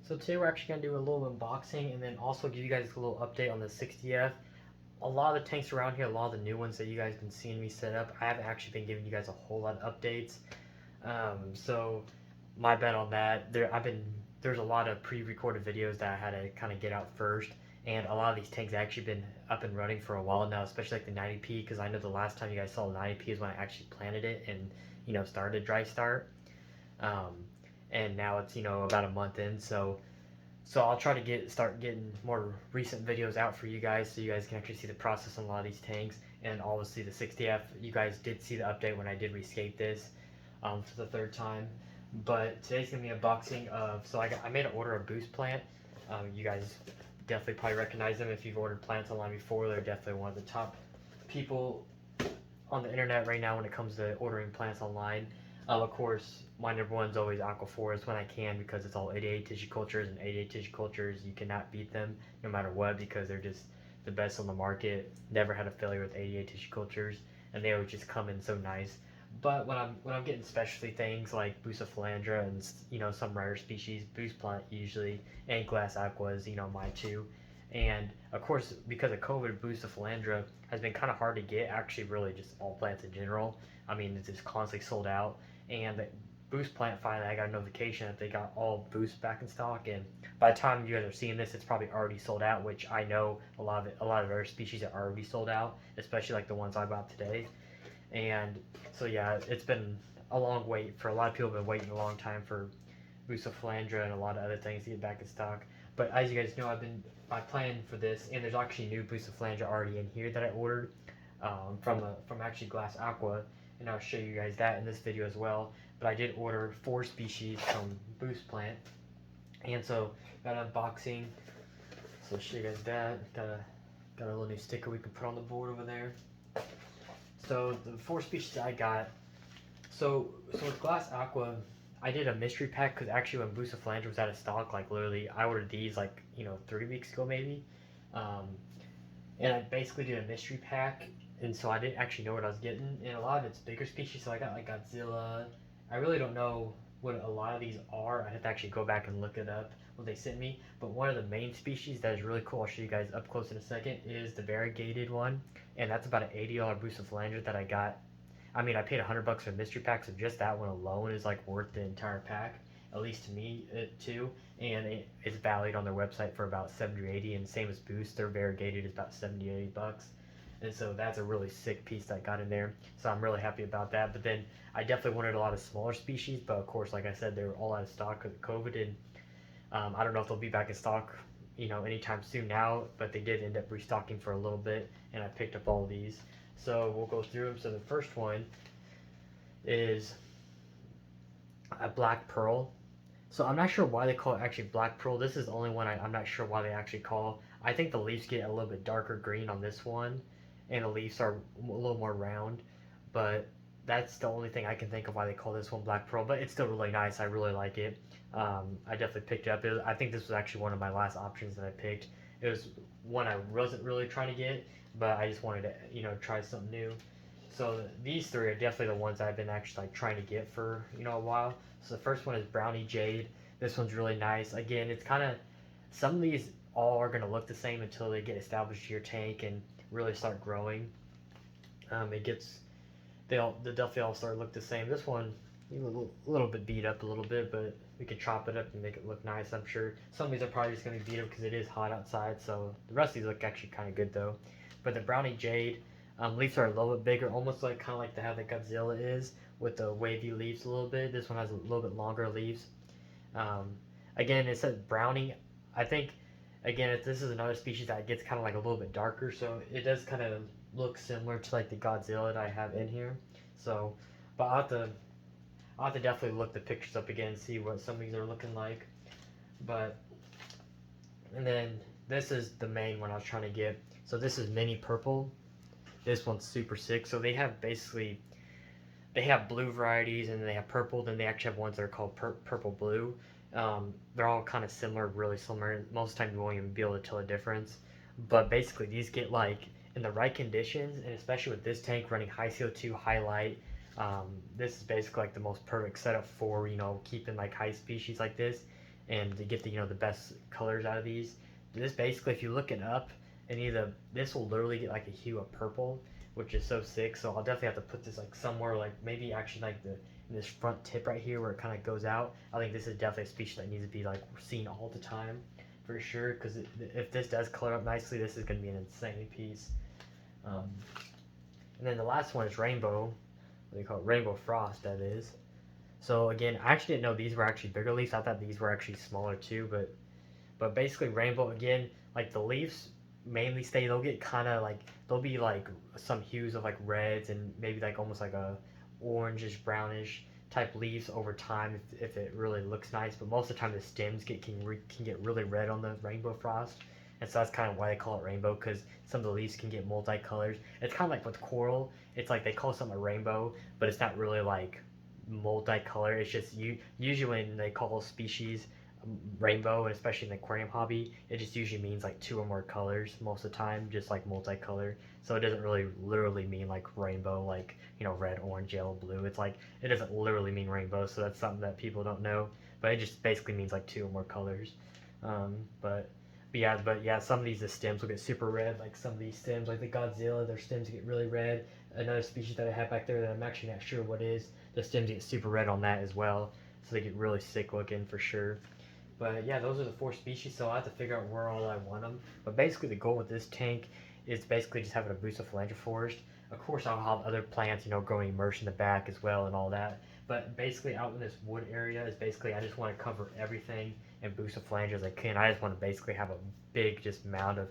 So today we're actually going to do a little unboxing and then also give you guys a little update on the 60F. A lot of the tanks around here, a lot of the new ones that you guys have been seeing me set up, I haven't actually been giving you guys a whole lot of updates. So my bad on that. There's a lot of pre-recorded videos that I had to kind of get out first, and a lot of these tanks have actually been up and running for a while now, especially like the 90p, because I know the last time you guys saw the 90p is when I actually planted it and started dry start. Um, and now it's about a month in, so I'll try to start getting more recent videos out for you guys, so you guys can actually see the process on a lot of these tanks. And obviously the 60F, you guys did see the update when I did rescape this for the third time. But today's gonna be an unboxing of, so I made an order of Boost plant. You guys definitely probably recognize them if you've ordered plants online before. They're definitely one of the top people on the internet right now when it comes to ordering plants online. Of course, my number one's always Aquaforest when I can, because it's all 88 tissue cultures, and 88 tissue cultures, you cannot beat them no matter what, because they're just the best on the market. Never had a failure with 88 tissue cultures, and they always just come in so nice. But when I'm getting specialty things like Bucephalandra and some rare species, Boost plant usually, and glass aquas, my two. And of course, because of COVID, Bucephalandra has been kind of hard to get. Actually, really just all plants in general. I mean, it's just constantly sold out. And the Boost plant, finally, I got a notification that they got all Boost back in stock. And by the time you guys are seeing this, it's probably already sold out. Which I know a lot of other species are already sold out, especially like the ones I bought today. And so yeah, it's been a long wait for a lot of people. Have been waiting a long time for Bucephalandra and a lot of other things to get back in stock. But as you guys know, I planned for this, and there's actually new Bucephalandra already in here that I ordered from actually Glass Aqua, and I'll show you guys that in this video as well. But I did order 4 species from Boost Plant, and so got an unboxing. So I'll show you guys that. Got a little new sticker we can put on the board over there. So the 4 species I got. So with Glass Aqua, I did a mystery pack, because actually when Bucephalandra was out of stock, like literally, I ordered these like 3 weeks ago maybe, um, and I basically did a mystery pack, and so I didn't actually know what I was getting. And a lot of it's bigger species, so I got like Godzilla. I really don't know what a lot of these are. I have to actually go back and look it up what they sent me. But one of the main species that is really cool, I'll show you guys up close in a second, is the variegated one, and that's about an $80 Bucephalandra that I got. I mean, I paid $100 for a mystery pack, so just that one alone is like worth the entire pack, at least to me too. And it's valued on their website for about 70 or 80, and same as Boost, their variegated is about 70 or 80 bucks. And so that's a really sick piece that got in there. So I'm really happy about that. But then I definitely wanted a lot of smaller species, but of course, like I said, they were all out of stock because of COVID, and I don't know if they'll be back in stock, anytime soon now. But they did end up restocking for a little bit, and I picked up all of these. So we'll go through them. So the first one is a black pearl. So I'm not sure why they call it actually black pearl. This is the only one I'm not sure why they actually call. I think the leaves get a little bit darker green on this one, and the leaves are a little more round. But that's the only thing I can think of why they call this one black pearl. But it's still really nice. I really like it. I definitely picked it up. I think this was actually one of my last options that I picked. It was one I wasn't really trying to get, but I just wanted to try something new. So these 3 are definitely the ones I've been actually like trying to get for a while. So the first one is Brownie Jade. This one's really nice. Again, it's kind of, some of these all are going to look the same until they get established to your tank and really start growing. They'll definitely all start to look the same. This one a little bit beat up a little bit, but we can chop it up and make it look nice. I'm sure some of these are probably just going to be beat up because it is hot outside. So the rest of these look actually kind of good though. But the Brownie Jade, leaves are a little bit bigger, almost like kind of like how the Godzilla is, with the wavy leaves a little bit. This one has a little bit longer leaves. Um, Again, it says brownie. I think, again, if this is another species that gets kind of like a little bit darker, so it does kind of look similar to like the Godzilla that I have in here. So, but I'll have to definitely look the pictures up again and see what some of these are looking like. But, and then this is the main one I was trying to get. So this is mini purple. This one's super sick. So they have basically, they have blue varieties, and they have purple. Then they actually have ones that are called purple blue. They're all kind of similar, really similar. Most of the time you won't even be able to tell the difference. But basically these get like, in the right conditions, and especially with this tank running high CO2, high light, this is basically like the most perfect setup for keeping like high species like this. and to get the the best colors out of these. This basically, if you look it up, and either this will literally get like a hue of purple, which is so sick. So I'll definitely have to put this like somewhere, like maybe actually like in this front tip right here where it kind of goes out. I think this is definitely a species that needs to be like seen all the time for sure. Because if this does color up nicely, this is going to be an insane piece. Um, and then the last one is rainbow. What do you call it? Rainbow frost, that is. So again, I actually didn't know these were actually bigger leaves. I thought these were actually smaller too, but basically rainbow again, like the leaves mainly stay. They'll get kind of like they'll be like some hues of like reds and maybe like almost like a orangish brownish type leaves over time if it really looks nice. But most of the time the stems can get really red on the rainbow frost. And so that's kind of why they call it rainbow, because some of the leaves can get multicolors. It's kind of like with coral. It's like they call something a rainbow, but it's not really like multicolor. It's just usually when they call species rainbow, and especially in the aquarium hobby, it just usually means like two or more colors most of the time, just like multicolor. So it doesn't really literally mean like rainbow, like red, orange, yellow, blue. It's like it doesn't literally mean rainbow, so that's something that people don't know. But it just basically means like two or more colors. Um, but but yeah, some of these the stems will get super red. Like some of these stems, like the Godzilla, their stems get really red. Another species that I have back there that I'm actually not sure what is, the stems get super red on that as well. So they get really sick looking for sure. But yeah, those are the 4 species, so I have to figure out where all I want them. But basically the goal with this tank is basically just having a Bucephalandra forest. Of course I'll have other plants, growing immersed in the back as well and all that. But basically out in this wood area is basically I just want to cover everything in Bucephalandra as I can. I just want to basically have a big just mound of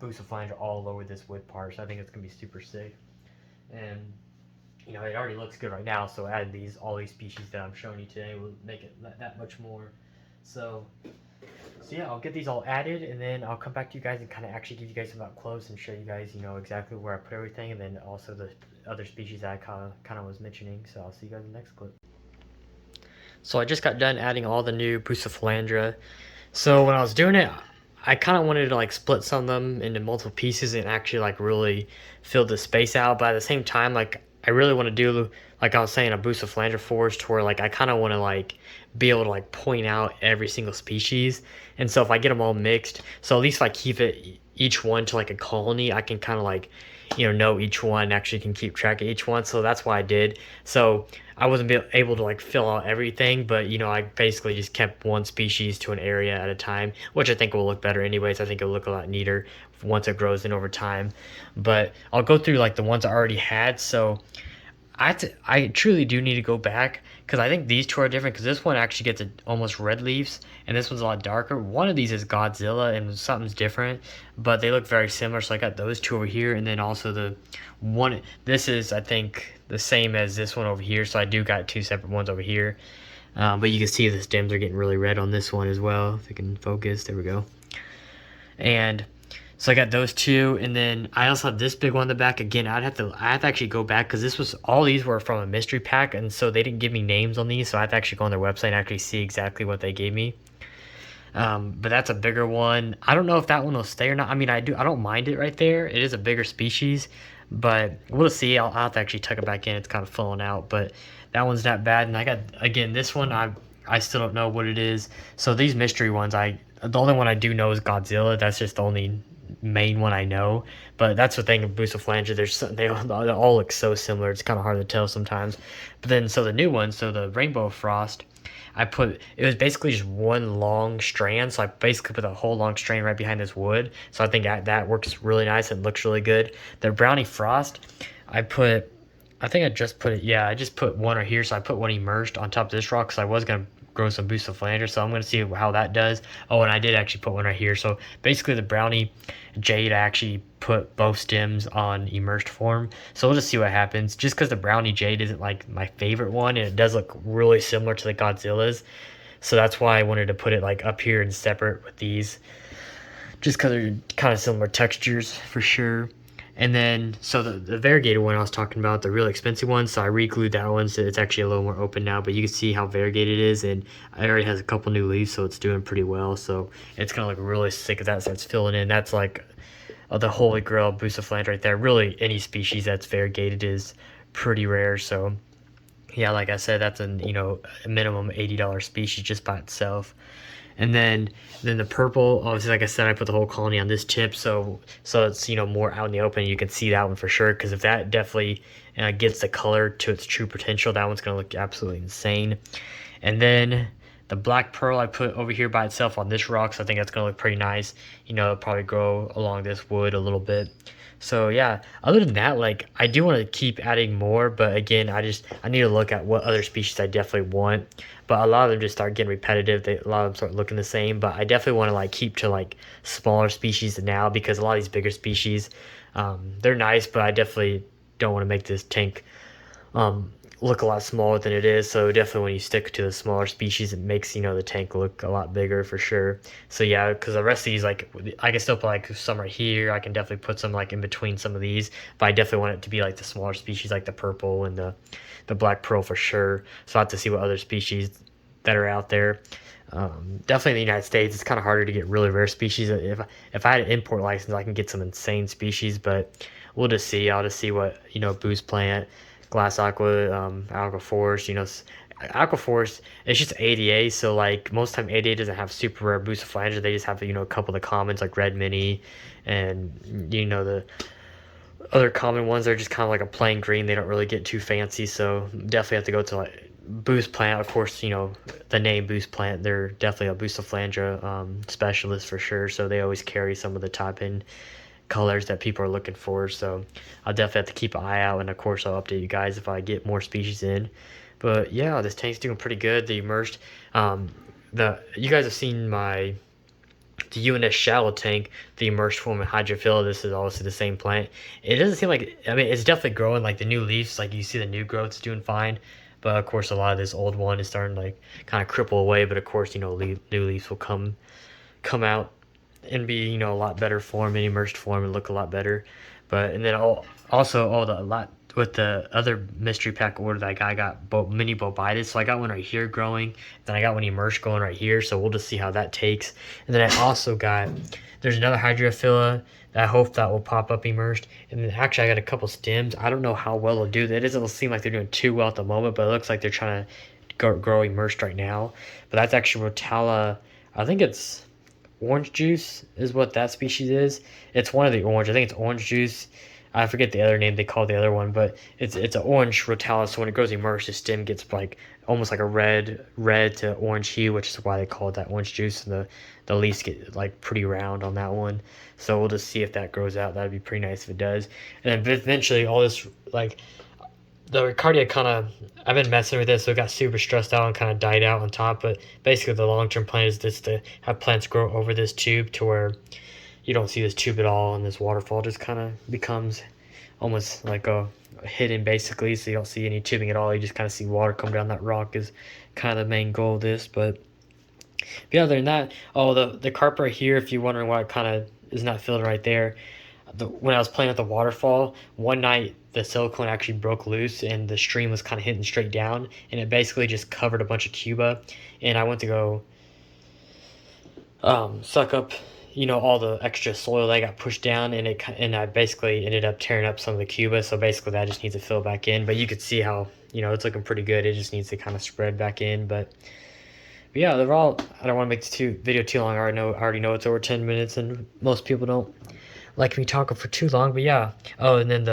Bucephalandra all over this wood part. So I think it's going to be super sick. And it already looks good right now, so adding all these species that I'm showing you today will make it that much more. So yeah, I'll get these all added, and then I'll come back to you guys and kind of actually give you guys some up close and show you guys, exactly where I put everything, and then also the other species that I kind of was mentioning. So I'll see you guys in the next clip. So I just got done adding all the new Bucephalandra. So when I was doing it, I kind of wanted to like split some of them into multiple pieces and actually like really fill the space out. But at the same time, like I really want to do, like I was saying, a Bucephalandra forest where like I kind of want to like be able to like point out every single species. And so if I get them all mixed, so at least if I keep it each one to like a colony, I can kind of like know each one, actually can keep track of each one. So that's why I did. So I wasn't able to like fill out everything, but I basically just kept one species to an area at a time, which I think will look better anyways. I think it'll look a lot neater once it grows in over time. But I'll go through like the ones I already had. So I truly do need to go back because I think these two are different, because this one actually gets almost red leaves and this one's a lot darker. One of these is Godzilla and something's different, but they look very similar. So I got those two over here, and then also the one, this is I think the same as this one over here. So I do got 2 separate ones over here, but you can see the stems are getting really red on this one as well. If I can focus, there we go. And so I got those 2, and then I also have this big one in the back. Again, I have to actually go back because all these were from a mystery pack, and so they didn't give me names on these, so I have to actually go on their website and actually see exactly what they gave me. But that's a bigger one. I don't know if that one will stay or not. I mean, I don't mind it right there. It is a bigger species, but we'll see. I'll have to actually tuck it back in. It's kind of falling out, but that one's not bad. And I got, again, this one, I still don't know what it is. So these mystery ones, the only one I do know is Godzilla. That's just the only main one I know. But that's the thing of Bucephalandra. They all look so similar. It's kind of hard to tell sometimes. But then, so the new one, so the Rainbow Frost, it was basically just one long strand. So I basically put a whole long strand right behind this wood. So I think that works really nice and looks really good. The Brownie Frost, I just put one right here. So I put one immersed on top of this rock because I was going to grow some Bucephalandra, so I'm going to see how that does. Oh, and I did actually put one right here. So basically the Brownie Jade, I actually put both stems on immersed form. So we'll just see what happens. Just because the Brownie Jade isn't like my favorite one, and it does look really similar to the Godzillas. So that's why I wanted to put it like up here and separate with these. Just because they're kind of similar textures for sure. And then, so the variegated one I was talking about, the really expensive one, so I re-glued that one, so it's actually a little more open now, but you can see how variegated it is, and it already has a couple new leaves, so it's doing pretty well. So it's going to look really sick if that starts filling in. That's like the holy grail of Bucephalandra right there. Really, any species that's variegated is pretty rare, so Yeah, like I said, that's a minimum $80 species just by itself. And then the purple, obviously, like I said, I put the whole colony on this tip, so it's more out in the open. You can see that one for sure, because if that definitely gets the color to its true potential, that one's gonna look absolutely insane. And then the black pearl I put over here by itself on this rock, so I think that's gonna look pretty nice. It'll probably grow along this wood a little bit. So yeah, other than that, like I do want to keep adding more, but again, I need to look at what other species I definitely want. But a lot of them just start getting repetitive. A lot of them start looking the same. But I definitely want to like keep to like smaller species now, because a lot of these bigger species, they're nice, but I definitely don't want to make this tank look a lot smaller than it is. So definitely when you stick to the smaller species, it makes the tank look a lot bigger for sure. So yeah, because the rest of these, like I can still put like some right here. I can definitely put some like in between some of these, but I definitely want it to be like the smaller species, like the purple and the black pearl for sure. So I have to see what other species that are out there. Definitely in the United States, it's kind of harder to get really rare species. If I had an import license, I can get some insane species, but we'll just see. I'll just see what Booze Plant, Glass Aqua, Aqua Force. Aqua Force, it's just ADA, so like most time ADA doesn't have super rare Bucephalandra. They just have a couple of the commons like Red Mini, and the other common ones are just kind of like a plain green. They don't really get too fancy, so definitely have to go to like Boost Plant. Of course, the name Boost Plant, they're definitely a Bucephalandra specialist for sure, so they always carry some of the top end colors that people are looking for. So I'll definitely have to keep an eye out, and of course I'll update you guys if I get more species in. But yeah, this tank's doing pretty good. The immersed, you guys have seen the UNS shallow tank, the immersed form of hydrophila. This is also the same plant. It doesn't seem like, I mean, it's definitely growing, like the new leaves, like you see the new growth's doing fine. But of course, a lot of this old one is starting to like kind of cripple away. But of course, new leaves will come out and be a lot better form and immersed form and look a lot better. But and then also the lot with the other mystery pack order that I got mini bobitis. So I got one right here growing, then I got one immersed going right here, so we'll just see how that takes. And then I also got, there's another hydrophila that I hope that will pop up immersed. And then actually I got a couple stems. I don't know how well they'll do. It doesn't seem like they're doing too well at the moment, but it looks like they're trying to grow immersed right now. But that's actually Rotala, I think it's orange juice is what that species is. It's one of the orange. I think it's orange juice. I forget the other name they call the other one, but it's an orange rotala. So when it grows immersed, the stem gets like almost like a red to orange hue, which is why they call it that orange juice. And the leaves get like pretty round on that one. So we'll just see if that grows out. That'd be pretty nice if it does. And then eventually all this, like the Ricardia, kind of, I've been messing with this, so it got super stressed out and kind of died out on top. But basically the long-term plan is just to have plants grow over this tube to where you don't see this tube at all, and this waterfall just kind of becomes almost like a hidden, basically, so you don't see any tubing at all. You just kind of see water come down that rock is kind of the main goal of this. But yeah, other than that, the carp right here, if you're wondering why it kind of is not filled right there, when I was playing at the waterfall one night, the silicone actually broke loose and the stream was kind of hitting straight down, and it basically just covered a bunch of Cuba. And I went to go suck up all the extra soil that got pushed down, and I basically ended up tearing up some of the Cuba. So basically that just needs to fill back in, but you could see how it's looking pretty good. It just needs to kind of spread back in. But yeah, overall, I don't want to make this video too long. I already know it's over 10 minutes, and most people don't like me talking for too long. But yeah, and then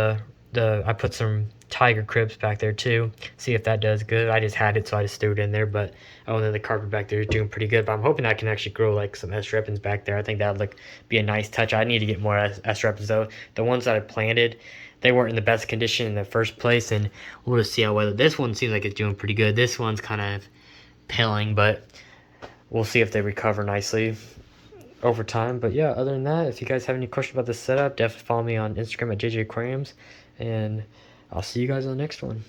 I put some tiger cribs back there too, see if that does good. I just had it, so I just threw it in there. But and then the carpet back there is doing pretty good. But I'm hoping I can actually grow like some S. repens back there. I think that would be a nice touch. I need to get more S. repens though. The ones that I planted, they weren't in the best condition in the first place, and we'll just see how well. This one seems like it's doing pretty good. This one's kind of paling, but we'll see if they recover nicely over time. But yeah, other than that, if you guys have any questions about this setup, definitely follow me on Instagram at JJ Aquariums, and I'll see you guys on the next one.